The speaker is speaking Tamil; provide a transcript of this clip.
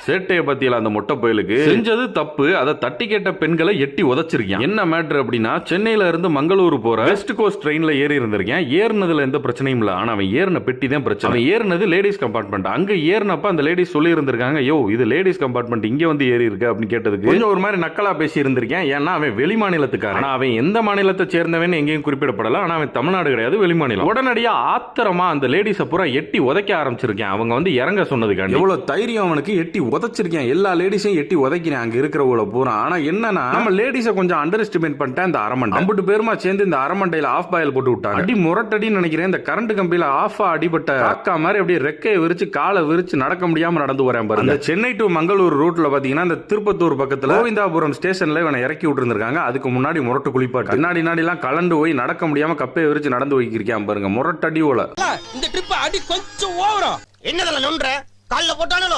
சேட்டைய பத்தியில அந்த மொட்டை பயலுக்கு செஞ்சது தப்பு. அதை தட்டி கேட்ட பெண்களை எட்டி உதைச்சிருக்கேன். என்ன மேட்டர் அப்படின்னா, சென்னையில இருந்து மங்களூர் போற வெஸ்ட் கோஸ்ட் ட்ரெயின்ல ஏறி இருந்திருக்கேன். ஏறினதுல எந்த பிரச்சனையும் இல்ல. ஆனா அவன் ஏறின பெட்டி தான் பிரச்சனை. அவன் ஏறினது லேடிஸ் கம்பார்ட்மெண்ட். அங்க ஏறினப்ப அந்த லேடிஸ் சொல்லி இருந்திருக்காங்க, யோ இது லேடிஸ் கம்பார்ட்மெண்ட், இங்க வந்து ஏறி இருக்கு அப்படின்னு கேட்டதுக்கு கொஞ்சம் ஒரு மாதிரி நக்கலா பேசி இருந்திருக்கேன். ஏன்னா அவன் வெளி மாநிலத்துக்காரன். ஆனா அவன் எந்த மாநிலத்தை சேர்ந்தவன் எங்கேயும் குறிப்பிடப்படல. ஆனா அவன் தமிழ்நாடு கிடையாது, வெளி மாநிலம். உடனடியா ஆத்திரமா அந்த லேடிஸ பூரா எட்டி உதைக்க ஆரம்பிச்சிருக்கேன். அவங்க வந்து இறங்க சொன்னதுக்காண்டி எவ்வளவு தைரியம் அவனுக்கு. எட்டி உதைச்சிருக்கேன். எல்லா லேடிஸையும் எட்டி உதைக்கிறேன் அங்க இருக்கிறவங்கள பூரா. ஆனா என்னன்னா, நம்ம லேடிஸை கொஞ்சம் அண்டர் எஸ்டிமேட் பண்ணிட்டேன். இந்த அரமண்டை 50 பேருமா சேர்ந்து இந்த அரமண்டையில ஆஃப் பாயில் போட்டு விட்டாங்க. அடி முரட்டடின்னு நினைக்கிறேன். இந்த கரண்ட் கம்பியில ஆஃபா அடிபட்ட காக்கா மாதிரி அப்படியே ரெக்கையை விரிச்சு காலை விரிச்சு நடக்க முடியாம நடந்து வரேன் பாருங்க. சென்னை டு மங்களூர் ரூட்ல பாத்தீங்கன்னா இந்த திருப்பத்தூர் பக்கத்துல கோவிந்தாபுரம் ஸ்டேஷன்ல இவனை இறக்கி விட்டுருந்திருக்காங்க. அதுக்கு முன்னாடி முரட்டு குளிப்பாட்டு கண்ணாடி நாடிலாம் கலண்டு போய் நடக்க முடியாம கப்பையை விரிச்சு நடந்து வைக்கிருக்கேன் பாருங்க. முரட்டடி ஓல. இந்த ட்ரிப் அடி கொஞ்சம் ஓவரா. என்னதெல்லாம் நொன்ற கால்ல போட்டானோ